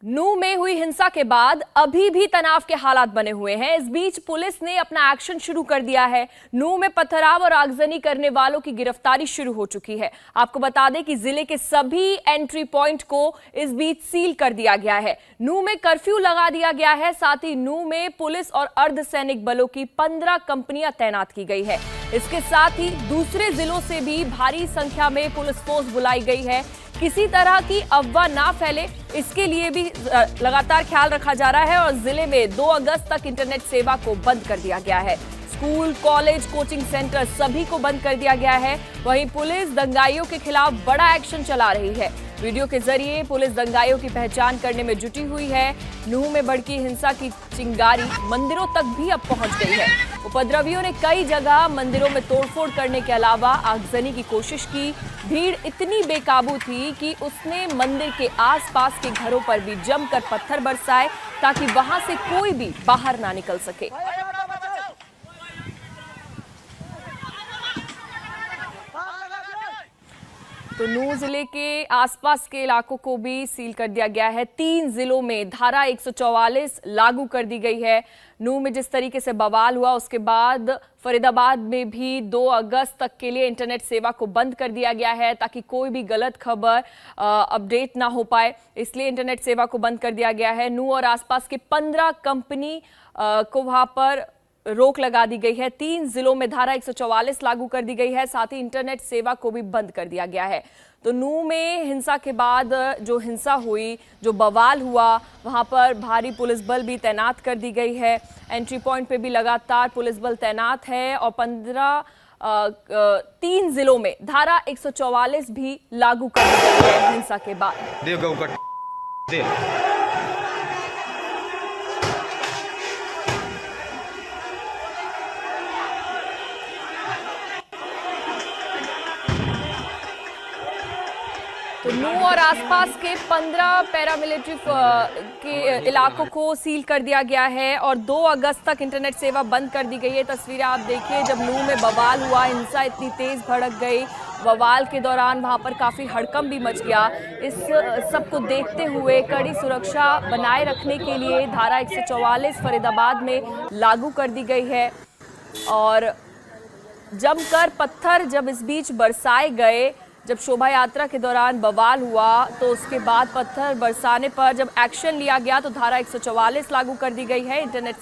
नूह में हुई हिंसा के बाद अभी भी तनाव के हालात बने हुए हैं। इस बीच पुलिस ने अपना एक्शन शुरू कर दिया है। नूह में पथराव और आगजनी करने वालों की गिरफ्तारी शुरू हो चुकी है। आपको बता दें कि जिले के सभी एंट्री पॉइंट को इस बीच सील कर दिया गया है। नूह में कर्फ्यू लगा दिया गया है। साथ ही नूह में पुलिस और अर्धसैनिक बलों की 15 कंपनियां तैनात की गई है। इसके साथ ही दूसरे जिलों से भी भारी संख्या में पुलिस फोर्स बुलाई गई है। किसी तरह की अफवाह ना फैले, इसके लिए भी लगातार ख्याल रखा जा रहा है और जिले में 2 अगस्त तक इंटरनेट सेवा को बंद कर दिया गया है। स्कूल, कॉलेज, कोचिंग सेंटर सभी को बंद कर दिया गया है। वहीं पुलिस दंगाइयों के खिलाफ बड़ा एक्शन चला रही है। वीडियो के जरिए पुलिस दंगाइयों की पहचान करने में जुटी हुई है। नूह में भड़की हिंसा की चिंगारी मंदिरों तक भी अब पहुंच गई है। उपद्रवियों ने कई जगह मंदिरों में तोड़फोड़ करने के अलावा आगजनी की कोशिश की। भीड़ इतनी बेकाबू थी कि उसने मंदिर के आसपास के घरों पर भी जमकर पत्थर बरसाए ताकि वहां से कोई भी बाहर ना निकल सके। तो नूह जिले के आसपास के इलाकों को भी सील कर दिया गया है। 3 जिलों में धारा 144 लागू कर दी गई है। नूह में जिस तरीके से बवाल हुआ उसके बाद फरीदाबाद में भी 2 अगस्त तक के लिए इंटरनेट सेवा को बंद कर दिया गया है ताकि कोई भी गलत खबर अपडेट ना हो पाए। इसलिए इंटरनेट सेवा को बंद कर दिया गया है। नूह और आसपास के 15 कंपनी को वहां पर रोक लगा दी गई है। 3 जिलों में धारा 144 लागू कर दी गई है। साथ ही इंटरनेट सेवा को भी बंद कर दिया गया है। तो नूह में हिंसा के बाद जो हिंसा हुई, जो बवाल हुआ, वहां पर भारी पुलिस बल भी तैनात कर दी गई है। एंट्री पॉइंट पे भी लगातार पुलिस बल तैनात है और 3 जिलों में धारा 144 भी लागू कर दी गई है हिंसा के बाद। तो नूह और आसपास के 15 पैरामिलिट्री के इलाकों को सील कर दिया गया है और 2 अगस्त तक इंटरनेट सेवा बंद कर दी गई है। तस्वीरें आप देखिए, जब नूह में बवाल हुआ, हिंसा इतनी तेज भड़क गई। बवाल के दौरान वहां पर काफी हड़कंप भी मच गया। इस सब को देखते हुए कड़ी सुरक्षा बनाए रखने के लिए धारा 144 फरीदाबाद में लागू कर दी गई है और जमकर पत्थर जब इस बीच बरसाए गए, जब शोभा यात्रा के दौरान बवाल हुआ तो उसके बाद पत्थर बरसाने पर जब एक्शन लिया गया तो धारा 144 लागू कर दी गई है। इंटरनेट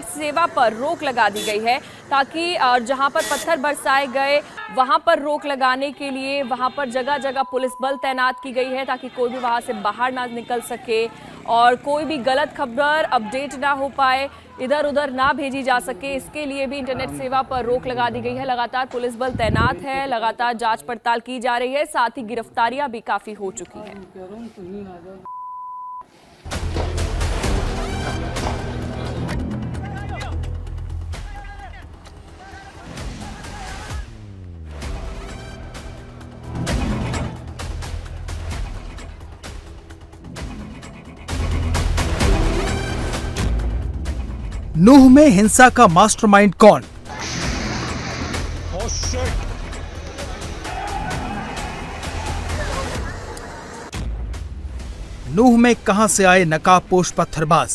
सेवा पर रोक लगा दी गई है ताकि जहां पर पत्थर बरसाए गए वहां पर रोक लगाने के लिए वहां पर जगह जगह पुलिस बल तैनात की गई है ताकि कोई भी वहां से बाहर ना निकल सके और कोई भी गलत खबर अपडेट ना हो पाए, इधर उधर ना भेजी जा सके। इसके लिए भी इंटरनेट सेवा पर रोक लगा दी गई है। लगातार पुलिस बल तैनात है, लगातार जांच पड़ताल की जा रही है। साथ ही गिरफ्तारियां भी काफी हो चुकी हैं। नूह में हिंसा का मास्टरमाइंड कौन? नूह में कहां से आए नकाबपोश पत्थरबाज?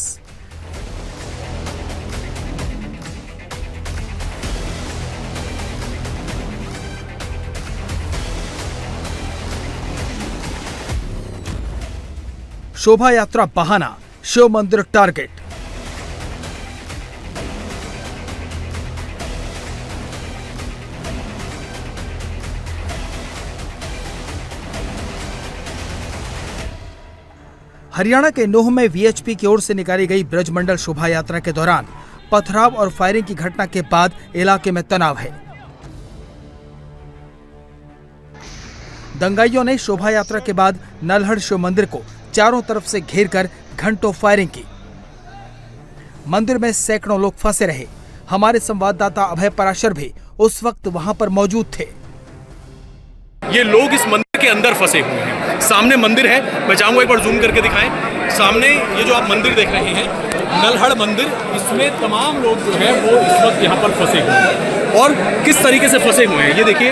शोभा यात्रा बहाना, शिव मंदिर टारगेट। हरियाणा के नूह में वीएचपी की ओर से निकाली गई ब्रजमंडल शोभा यात्रा के दौरान पथराव और फायरिंग की घटना के बाद इलाके में तनाव है। दंगाइयों ने शोभा यात्रा के बाद नल्हड़ शिव मंदिर को चारों तरफ से घेरकर घंटों फायरिंग की। मंदिर में सैकड़ों लोग फंसे रहे। हमारे संवाददाता अभय पराशर भी उस वक्त वहां पर मौजूद थे। ये लोग इस मंदिर के अंदर फंसे हुए हैं। सामने मंदिर है, मैं चाहूंगा एक बार जूम करके दिखाएं। सामने ये जो आप मंदिर देख रहे हैं, नल्हड़ मंदिर, इसमें तमाम लोग जो है वो इस वक्त यहाँ पर फंसे हुए हैं और किस तरीके से फंसे हुए हैं ये देखिए।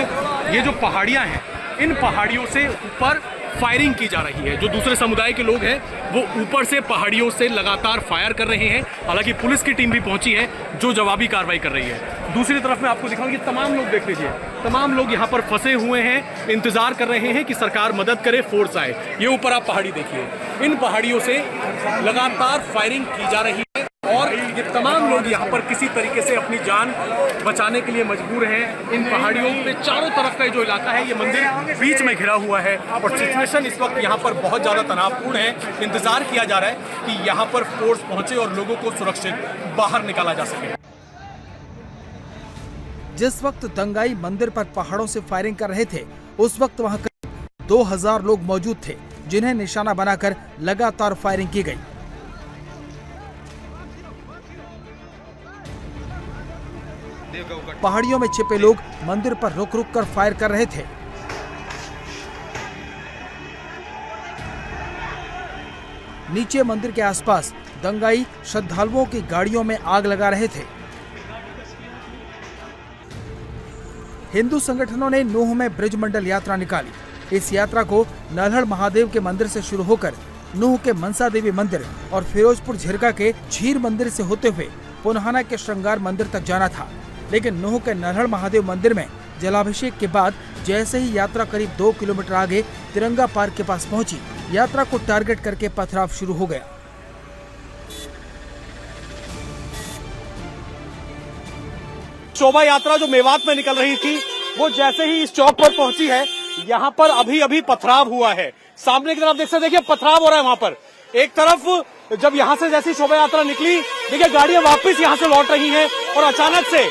ये जो पहाड़ियाँ हैं, इन पहाड़ियों से ऊपर फायरिंग की जा रही है। जो दूसरे समुदाय के लोग हैं वो ऊपर से पहाड़ियों से लगातार फायर कर रहे हैं। हालांकि पुलिस की टीम भी पहुंची है जो जवाबी कार्रवाई कर रही है। दूसरी तरफ मैं आपको दिखाऊंगी, तमाम लोग देख लीजिए, तमाम लोग यहाँ पर फंसे हुए हैं, इंतजार कर रहे हैं कि सरकार मदद करे, फोर्स आए। ये ऊपर आप पहाड़ी देखिए, इन पहाड़ियों से लगातार फायरिंग की जा रही है और ये तमाम लोग यहाँ पर किसी तरीके से अपनी जान बचाने के लिए मजबूर हैं। इन पहाड़ियों के चारों तरफ का जो इलाका है, ये मंदिर बीच में घिरा हुआ है और सिचुएशन इस वक्त यहाँ पर बहुत ज़्यादा तनावपूर्ण है। इंतजार किया जा रहा है कि यहाँ पर फोर्स पहुंचे और लोगों को सुरक्षित बाहर निकाला जा सके। जिस वक्त दंगाई मंदिर पर पहाड़ों से फायरिंग कर रहे थे, उस वक्त वहां करीब 2000 लोग मौजूद थे, जिन्हें निशाना बनाकर लगातार फायरिंग की गई। पहाड़ियों में छिपे लोग मंदिर पर रुक रुक कर फायर कर रहे थे। नीचे मंदिर के आसपास दंगाई श्रद्धालुओं की गाड़ियों में आग लगा रहे थे। हिंदू संगठनों ने नूह में ब्रजमंडल यात्रा निकाली। इस यात्रा को नल्हड़ महादेव के मंदिर से शुरू होकर नूह के मनसा देवी मंदिर और फिरोजपुर झिरका के झीर मंदिर से होते हुए पुनहाना के श्रृंगार मंदिर तक जाना था। लेकिन नूह के नल्हड़ महादेव मंदिर में जलाभिषेक के बाद जैसे ही यात्रा करीब 2 किलोमीटर आगे तिरंगा पार्क के पास पहुंची, यात्रा को टारगेट करके पथराव शुरू हो गया। शोभा यात्रा जो मेवात में निकल रही थी, वो जैसे ही इस चौक पर पहुंची है, यहाँ पर अभी अभी पथराव हुआ है। सामने की तरफ देख सकते, देखिए पथराव हो रहा है वहां पर। एक तरफ जब यहाँ से जैसी शोभा यात्रा निकली, देखिए गाड़ियां वापस यहाँ से लौट रही हैं और अचानक से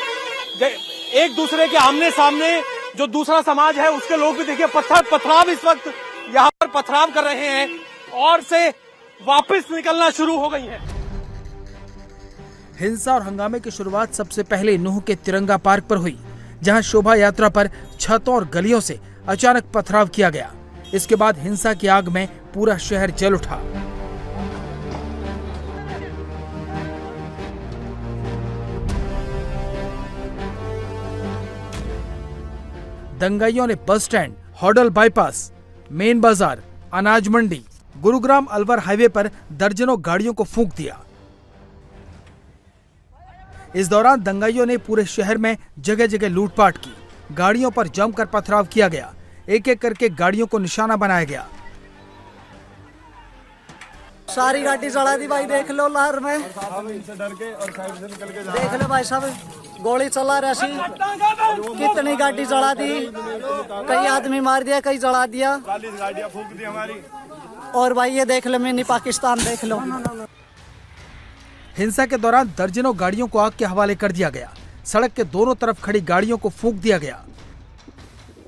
एक दूसरे के आमने सामने जो दूसरा समाज है उसके लोग भी देखिए पथराव इस वक्त यहाँ पर पथराव कर रहे हैं और से वापस निकलना शुरू हो गई है। हिंसा और हंगामे की शुरुआत सबसे पहले नूह के तिरंगा पार्क पर हुई, जहां शोभा यात्रा पर छतों और गलियों से अचानक पथराव किया गया। इसके बाद हिंसा की आग में पूरा शहर जल उठा। दंगाइयों ने bus stand, Hodal bypass, main बाजार, अनाज मंडी, गुरुग्राम अलवर हाईवे पर दर्जनों गाड़ियों को फूंक दिया। इस दौरान दंगाइयों ने पूरे शहर में जगह जगह लूटपाट की। गाड़ियों पर जमकर पथराव किया गया। एक एक करके गाड़ियों को निशाना बनाया गया। सारी गाड़ी जला दी भाई, देख लो लहर में, देख लो भाई साहब, गोली चला रही, कितनी गाड़ी जला दी, कई आदमी मार दिया, कई जला दिया। 40 गाड़ियां फूंक दी हमारी। और भाई ये देख लो मिनी पाकिस्तान, देख लो। हिंसा के दौरान दर्जनों गाड़ियों को आग के हवाले कर दिया गया। सड़क के दोनों तरफ खड़ी गाड़ियों को फूंक दिया गया।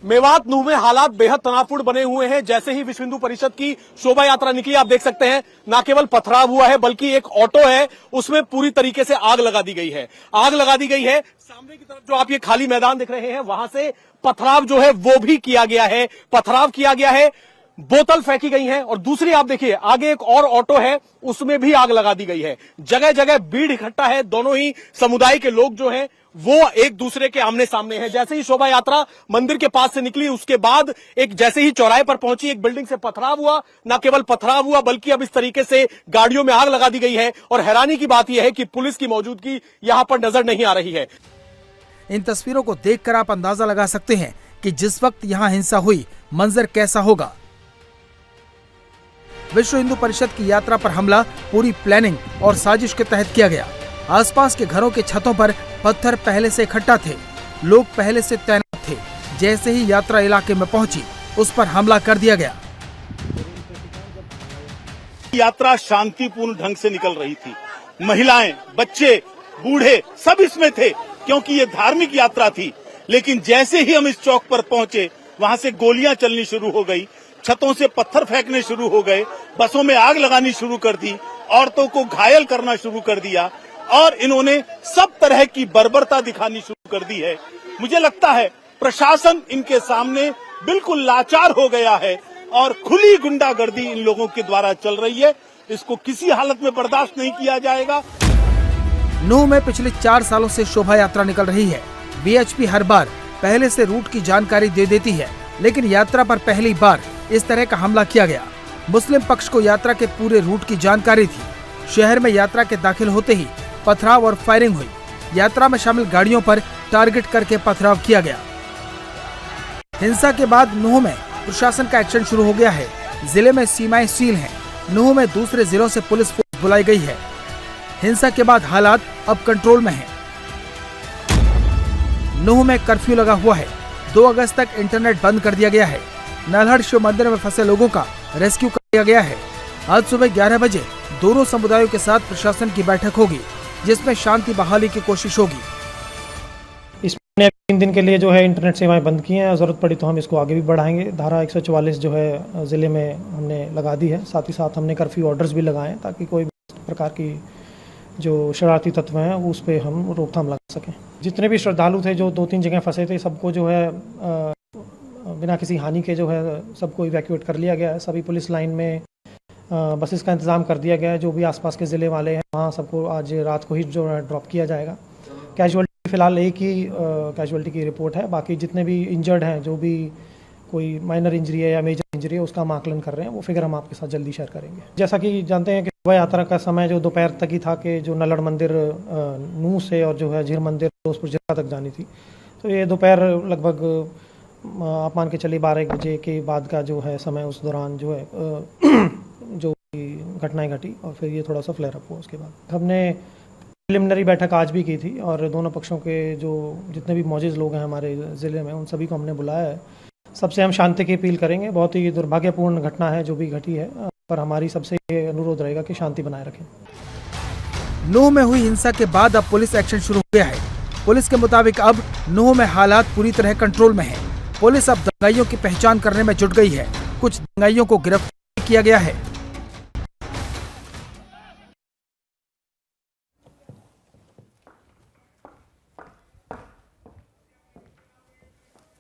मेवात नूह में हालात बेहद तनावपूर्ण बने हुए हैं। जैसे ही विश्व हिंदू परिषद की शोभा यात्रा निकली, आप देख सकते हैं, न केवल पथराव हुआ है बल्कि एक ऑटो है उसमें पूरी तरीके से आग लगा दी गई है। आग लगा दी गई है। सामने की तरफ जो आप ये खाली मैदान देख रहे हैं, वहां से पथराव जो है वो भी किया गया है। पथराव किया गया है, बोतल फेंकी गई है और दूसरी आप देखिए आगे एक और ऑटो है, उसमें भी आग लगा दी गई है। जगह जगह भीड़ इकट्ठा है। दोनों ही समुदाय के लोग जो हैं वो एक दूसरे के आमने सामने हैं। जैसे ही शोभा यात्रा मंदिर के पास से निकली, उसके बाद एक जैसे ही चौराहे पर पहुंची, एक बिल्डिंग से पथराव हुआ। न केवल पथराव हुआ बल्कि अब इस तरीके से गाड़ियों में आग लगा दी गई है। और हैरानी की बात यह है कि पुलिस की मौजूदगी यहां पर नजर नहीं आ रही है। इन तस्वीरों को देखकर आप अंदाजा लगा सकते हैं कि जिस वक्त यहाँ हिंसा हुई, मंजर कैसा होगा। विश्व हिंदू परिषद की यात्रा पर हमला पूरी प्लानिंग और साजिश के तहत किया गया। आसपास के घरों के छतों पर पत्थर पहले से इकट्ठा थे। लोग पहले से तैनात थे। जैसे ही यात्रा इलाके में पहुंची, उस पर हमला कर दिया गया। यात्रा शांतिपूर्ण ढंग से निकल रही थी। महिलाएं, बच्चे, बूढ़े सब इसमें थे क्योंकि ये धार्मिक यात्रा थी। लेकिन जैसे ही हम इस चौक पर पहुंचे, वहां से गोलियां चलनी शुरू हो गई, छतों से पत्थर फेंकने शुरू हो गए, बसों में आग लगानी शुरू कर दी, औरतों को घायल करना शुरू कर दिया और इन्होंने सब तरह की बर्बरता दिखानी शुरू कर दी है। मुझे लगता है प्रशासन इनके सामने बिल्कुल लाचार हो गया है और खुली गुंडागर्दी इन लोगों के द्वारा चल रही है। इसको किसी हालत में बर्दाश्त नहीं किया जाएगा। नूह में पिछले 4 सालों से शोभा यात्रा निकल रही है। बीएचपी हर बार पहले से रूट की जानकारी दे देती है, लेकिन यात्रा पर पहली बार इस तरह का हमला किया गया। मुस्लिम पक्ष को यात्रा के पूरे रूट की जानकारी थी। शहर में यात्रा के दाखिल होते ही पथराव और फायरिंग हुई। यात्रा में शामिल गाड़ियों पर टारगेट करके पथराव किया गया। हिंसा के बाद नूंह में प्रशासन का एक्शन शुरू हो गया है। जिले में सीमाएं सील हैं। नूंह में दूसरे जिलों से पुलिस फोर्स बुलाई गई है। हिंसा के बाद हालात अब कंट्रोल में हैं। नूंह में कर्फ्यू लगा हुआ है। 2 अगस्त तक इंटरनेट बंद कर दिया गया है। नल्हड़ शिव मंदिर में फंसे लोगों का रेस्क्यू कर दिया गया है। आज सुबह 11 बजे दोनों समुदायों के साथ प्रशासन की बैठक होगी, जिसमें शांति बहाली की कोशिश होगी। इसने 3 दिन के लिए जो है इंटरनेट सेवाएं बंद की हैं। ज़रूरत पड़ी तो हम इसको आगे भी बढ़ाएंगे। धारा 144 जो है ज़िले में हमने लगा दी है। साथ ही साथ हमने कर्फ्यू ऑर्डर्स भी लगाए हैं ताकि कोई भी प्रकार की जो शरारती तत्व हैं उस पर हम रोकथाम लगा सकें। जितने भी श्रद्धालु थे जो 2-3 जगह फंसे थे, सबको जो है बिना किसी हानि के जो है सबको इवैक्यूएट कर लिया गया है। सभी पुलिस लाइन में बसेस का इंतज़ाम कर दिया गया है। जो भी आसपास के ज़िले वाले हैं वहाँ सबको आज रात को ही जो है ड्रॉप किया जाएगा। कैजुअल्टी फ़िलहाल एक ही कैजुअल्टी की रिपोर्ट है। बाकी जितने भी इंजर्ड हैं, जो भी कोई माइनर इंजरी है या मेजर इंजरी है, उसका हम आकलन कर रहे हैं। वो फिगर हम आपके साथ जल्दी शेयर करेंगे। जैसा कि जानते हैं कि शोभा यात्रा का समय जो दोपहर तक ही था कि जो नल्हड़ मंदिर नूंह से और जो है झीर मंदिर फिरोजपुर जिला तक जानी थी, तो ये दोपहर लगभग आप मान के चलिए 12 बजे के बाद का जो है समय, उस दौरान जो है जो घटनाएं घटी और फिर ये थोड़ा सा फ्लेयर अप हुआ। उसके बाद हमने प्रिलिमिनरी बैठक आज भी की थी और दोनों पक्षों के जो जितने भी मौजूद लोग हैं हमारे ज़िले में, उन सभी को हमने बुलाया है। सबसे हम शांति की अपील करेंगे। बहुत ही दुर्भाग्यपूर्ण घटना है जो भी घटी है, पर हमारी सबसे ये अनुरोध रहेगा कि शांति बनाए रखें। नूंह में हुई हिंसा के बाद अब पुलिस एक्शन शुरू हो गया है। पुलिस के मुताबिक अब नूंह में हालात पूरी तरह कंट्रोल में है। पुलिस अब दंगाइयों की पहचान करने में जुट गई है। कुछ दंगाइयों को गिरफ्तार किया गया है।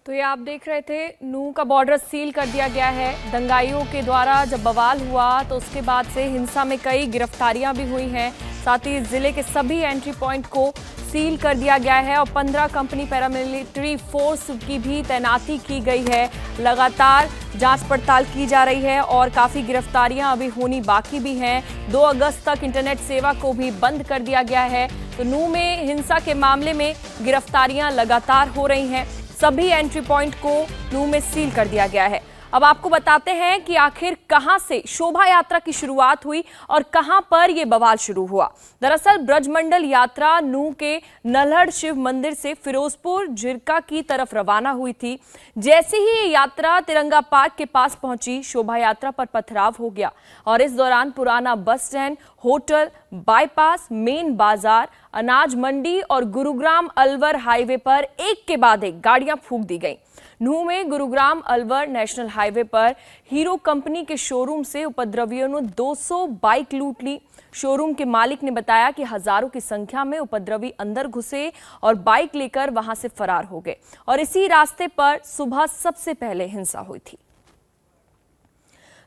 तो ये आप देख रहे थे, नूंह का बॉर्डर सील कर दिया गया है। दंगाइयों के द्वारा जब बवाल हुआ तो उसके बाद से हिंसा में कई गिरफ्तारियां भी हुई हैं। साथ ही जिले के सभी एंट्री पॉइंट को सील कर दिया गया है और 15 कंपनी पैरामिलिट्री फोर्स की भी तैनाती की गई है। लगातार जांच पड़ताल की जा रही है और काफ़ी गिरफ्तारियां अभी होनी बाकी भी हैं। 2 अगस्त तक इंटरनेट सेवा को भी बंद कर दिया गया है। तो नूंह में हिंसा के मामले में गिरफ्तारियां लगातार हो रही हैं। सभी एंट्री पॉइंट को नूंह में सील कर दिया गया है। अब आपको बताते हैं कि आखिर कहां से शोभा यात्रा की शुरुआत हुई और कहां पर यह बवाल शुरू हुआ। दरअसल ब्रजमंडल यात्रा नूंह के नल्हड़ शिव मंदिर से फिरोजपुर झिरका की तरफ रवाना हुई थी। जैसे ही ये यात्रा तिरंगा पार्क के पास पहुंची, शोभा यात्रा पर पथराव हो गया और इस दौरान पुराना bus stand, hotel, bypass, main बाजार, अनाज मंडी और गुरुग्राम अलवर हाईवे पर एक के बाद एक गाड़ियां फूंक दी गईं। नूंह में गुरुग्राम अलवर नेशनल हाईवे पर हीरो कंपनी के शोरूम से उपद्रवियों ने 200 बाइक लूट ली। शोरूम के मालिक ने बताया कि हजारों की संख्या में उपद्रवी अंदर घुसे और बाइक लेकर वहां से फरार हो गए और इसी रास्ते पर सुबह सबसे पहले हिंसा हुई थी।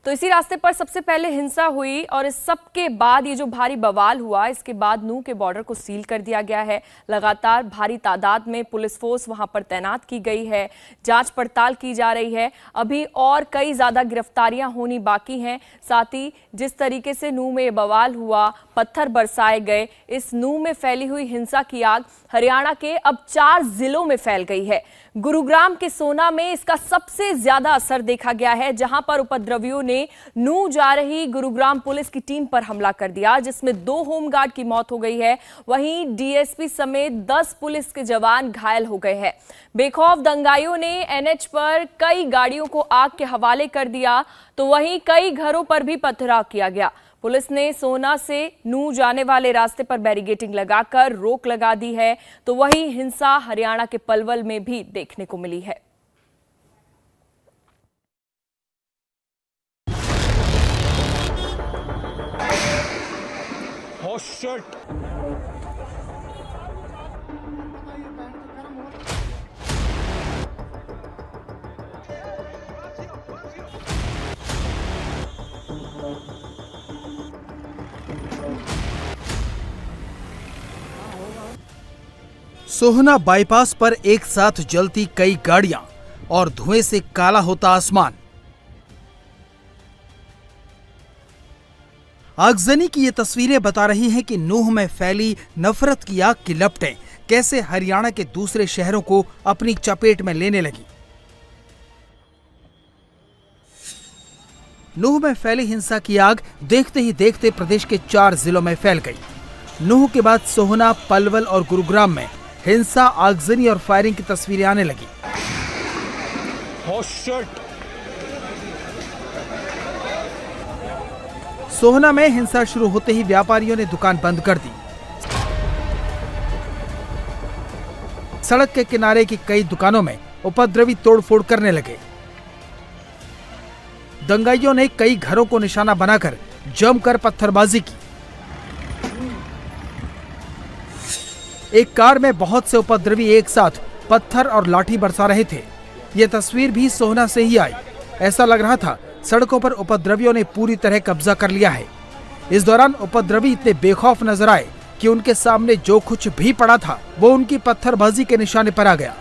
तो इसी रास्ते पर सबसे पहले हिंसा हुई और इस सब के बाद ये जो भारी बवाल हुआ, इसके बाद नूंह के बॉर्डर को सील कर दिया गया है। लगातार भारी तादाद में पुलिस फोर्स वहां पर तैनात की गई है। जांच पड़ताल की जा रही है। अभी और कई ज्यादा गिरफ्तारियां होनी बाकी हैं। साथ ही जिस तरीके से नूंह में ये बवाल हुआ, पत्थर बरसाए गए, इस नूंह में फैली हुई हिंसा की आग हरियाणा के अब 4 जिलों में फैल गई है। गुरुग्राम के सोना में इसका सबसे ज्यादा असर देखा गया है, जहां पर उपद्रवियों ने नूंह जा रही गुरुग्राम पुलिस की टीम पर हमला कर दिया, जिसमें 2 होमगार्ड की मौत हो गई है। वहीं डीएसपी समेत 10 पुलिस के जवान घायल हो गए हैं। बेखौफ दंगाइयों ने एनएच पर कई गाड़ियों को आग के हवाले कर दिया, तो वहीं कई घरों पर भी पथराव किया गया। पुलिस ने सोना से नूंह जाने वाले रास्ते पर बैरिकेडिंग लगाकर रोक लगा दी है। तो वही हिंसा हरियाणा के पलवल में भी देखने को मिली है। सोहना बाईपास पर एक साथ जलती कई गाड़ियां और धुएं से काला होता आसमान। आगजनी की ये तस्वीरें बता रही हैं कि नूह में फैली नफरत की आग की लपटें कैसे हरियाणा के दूसरे शहरों को अपनी चपेट में लेने लगी। नूह में फैली हिंसा की आग देखते ही देखते प्रदेश के 4 जिलों में फैल गई। नूह के बाद सोहना, पलवल और गुरुग्राम में हिंसा, आगजनी और फायरिंग की तस्वीरें आने लगी। सोहना में हिंसा शुरू होते ही व्यापारियों ने दुकान बंद कर दी। सड़क के किनारे की कई दुकानों में उपद्रवी तोड़फोड़ करने लगे। दंगाइयों ने कई घरों को निशाना बनाकर जमकर पत्थरबाजी की। एक कार में बहुत से उपद्रवी एक साथ पत्थर और लाठी बरसा रहे थे। ये तस्वीर भी सोहना से ही आई। ऐसा लग रहा था सड़कों पर उपद्रवियों ने पूरी तरह कब्जा कर लिया है। इस दौरान उपद्रवी इतने बेखौफ नजर आए कि उनके सामने जो कुछ भी पड़ा था वो उनकी पत्थरबाजी के निशाने पर आ गया।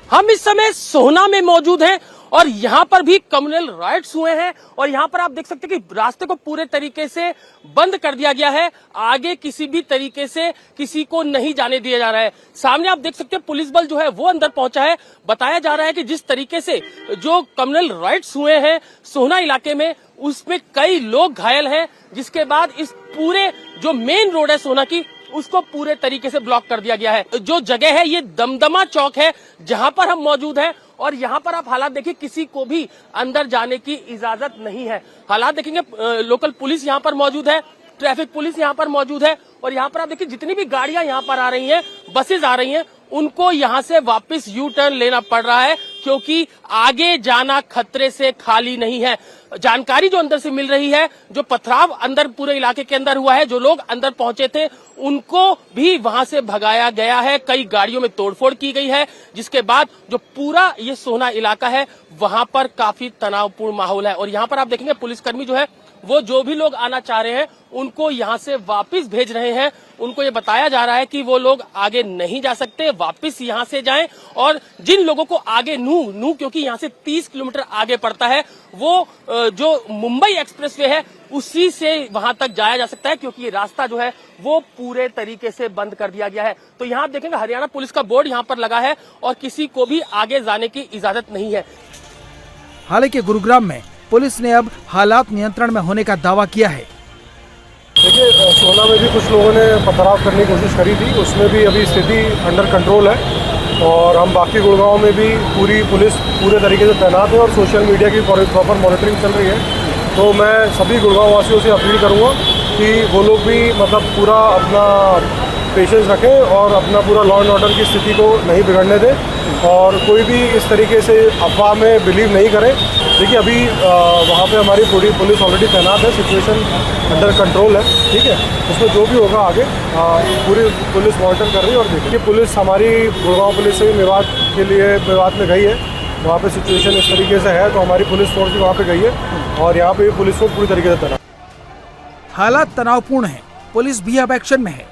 हम इस समय सोहना में मौजूद हैं और यहाँ पर भी कम्युनल राइट्स हुए हैं और यहाँ पर आप देख सकते हैं कि रास्ते को पूरे तरीके से बंद कर दिया गया है। आगे किसी भी तरीके से किसी को नहीं जाने दिया जा रहा है। सामने आप देख सकते हैं पुलिस बल जो है वो अंदर पहुंचा है। बताया जा रहा है कि जिस तरीके से जो कम्युनल राइट्स हुए हैं सोहना इलाके में, उसमें कई लोग घायल हैं, जिसके बाद इस पूरे जो मेन रोड है सोहना की उसको पूरे तरीके से ब्लॉक कर दिया गया है। जो जगह है ये दमदमा चौक है जहां पर हम मौजूद हैं और यहाँ पर आप हालात देखिए, किसी को भी अंदर जाने की इजाजत नहीं है। हालात देखेंगे, लोकल पुलिस यहाँ पर मौजूद है, ट्रैफिक पुलिस यहाँ पर मौजूद है और यहाँ पर आप देखिए जितनी भी गाड़ियां यहाँ पर आ रही हैं, बसेज आ रही हैं, उनको यहाँ से वापस यू टर्न लेना पड़ रहा है क्योंकि आगे जाना खतरे से खाली नहीं है। जानकारी जो अंदर से मिल रही है, जो पथराव अंदर पूरे इलाके के अंदर हुआ है, जो लोग अंदर पहुंचे थे उनको भी वहां से भगाया गया है। कई गाड़ियों में तोड़फोड़ की गई है, जिसके बाद जो पूरा ये सोहना इलाका है वहां पर काफी तनावपूर्ण माहौल है। और यहाँ पर आप देखेंगे पुलिसकर्मी जो है वो जो भी लोग आना चाह रहे हैं उनको यहाँ से वापस भेज रहे हैं। उनको ये बताया जा रहा है कि वो लोग आगे नहीं जा सकते, वापस यहाँ से जाएं। और जिन लोगों को आगे नूह क्योंकि यहाँ से 30 किलोमीटर आगे पड़ता है, वो जो मुंबई एक्सप्रेसवे है उसी से वहां तक जाया जा सकता है क्योंकि ये रास्ता जो है वो पूरे तरीके से बंद कर दिया गया है। तो यहाँ आप देखेंगे हरियाणा पुलिस का बोर्ड यहाँ पर लगा है और किसी को भी आगे जाने की इजाजत नहीं है। हालांकि गुरुग्राम में पुलिस ने अब हालात नियंत्रण में होने का दावा किया है। देखिए, सोहना में भी कुछ लोगों ने पथराव करने की कोशिश करी थी, उसमें भी अभी स्थिति अंडर कंट्रोल है और हम बाकी गुड़गांव में भी पूरी पुलिस पूरे तरीके से तैनात है और सोशल मीडिया की प्रॉपर मॉनिटरिंग चल रही है। तो मैं सभी गुड़गांव वासियों से अपील करूँगा कि वो लोग भी मतलब पूरा अपना पेशेंस रखें और अपना पूरा लॉ एंड ऑर्डर की स्थिति को नहीं बिगड़ने दें और कोई भी इस तरीके से अफवाह में बिलीव नहीं करें। देखिए, अभी वहाँ पे हमारी पूरी पुलिस ऑलरेडी तैनात है, सिचुएशन अंडर कंट्रोल है, ठीक है। उसमें जो भी होगा आगे पूरी पुलिस मॉनिटर कर रही है। और देखिए, पुलिस हमारी गुड़गांव पुलिस से मेवात के लिए मेवात में गई है, वहाँ पे सिचुएशन इस तरीके से है तो हमारी पुलिस फोर्स भी वहाँ पे गई है और यहाँ पे पुलिस फोर्स पूरी तरीके से तैनात। हालात तनावपूर्ण हैं, पुलिस भी अब एक्शन में है।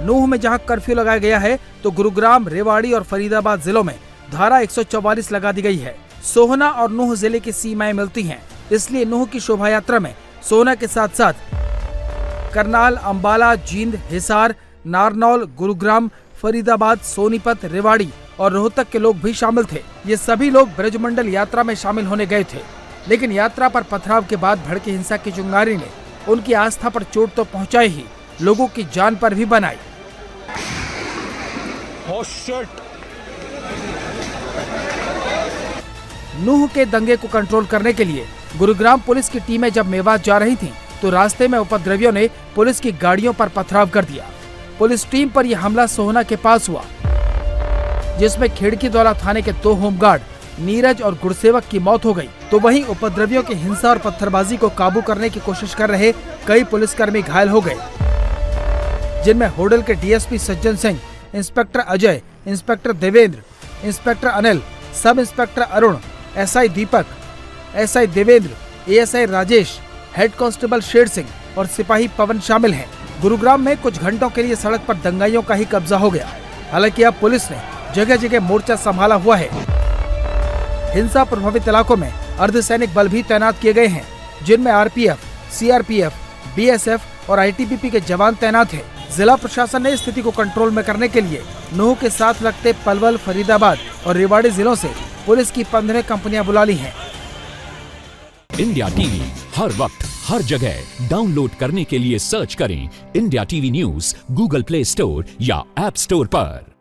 नूह में जहां कर्फ्यू लगाया गया है तो गुरुग्राम, रेवाड़ी और फरीदाबाद जिलों में धारा 144 लगा दी गई है। सोहना और नूह जिले की सीमाएं मिलती हैं, इसलिए नूह की शोभा यात्रा में सोहना के साथ साथ करनाल, अंबाला, जींद, हिसार, नारनौल, गुरुग्राम, फरीदाबाद, सोनीपत, रेवाड़ी और रोहतक के लोग भी शामिल थे। ये सभी लोग ब्रजमंडल यात्रा में शामिल होने गए थे, लेकिन यात्रा पर पथराव के बाद भड़की हिंसा की चिंगारी ने उनकी आस्था पर चोट तो पहुंचाई ही, लोगों की जान पर भी बनाई। नूह के दंगे को कंट्रोल करने के लिए गुरुग्राम पुलिस की टीमें जब मेवात जा रही थीं, तो रास्ते में उपद्रवियों ने पुलिस की गाड़ियों पर पथराव कर दिया। पुलिस टीम पर यह हमला सोहना के पास हुआ, जिसमें खिड़कीदौला थाने के 2 होमगार्ड नीरज और गुड़सेवक की मौत हो गई। तो वहीं उपद्रवियों की हिंसा और पत्थरबाजी को काबू करने की कोशिश कर रहे कई पुलिसकर्मी घायल हो गए, जिनमें होडल के DSP Sajjan Singh, inspector Ajay, inspector Devender, inspector Anil, sub inspector Arun, SI Deepak, SI Devender, ASI Rajesh, head constable Sher Singh और सिपाही पवन शामिल हैं। गुरुग्राम में कुछ घंटों के लिए सड़क पर दंगाइयों का ही कब्जा हो गया। हालांकि अब पुलिस ने जगह जगह मोर्चा संभाला हुआ है। हिंसा प्रभावित इलाकों में अर्धसैनिक बल भी तैनात किए गए हैं, जिनमें आरपीएफ, सीआरपीएफ, बीएसएफ और आईटीबीपी के जवान तैनात हैं। जिला प्रशासन ने स्थिति को कंट्रोल में करने के लिए नूह के साथ लगते पलवल, फरीदाबाद और रेवाड़ी जिलों से पुलिस की 15 कंपनियां बुला ली हैं। इंडिया टीवी हर वक्त हर जगह डाउनलोड करने के लिए सर्च करें India TV news Google play store या ऐप स्टोर पर।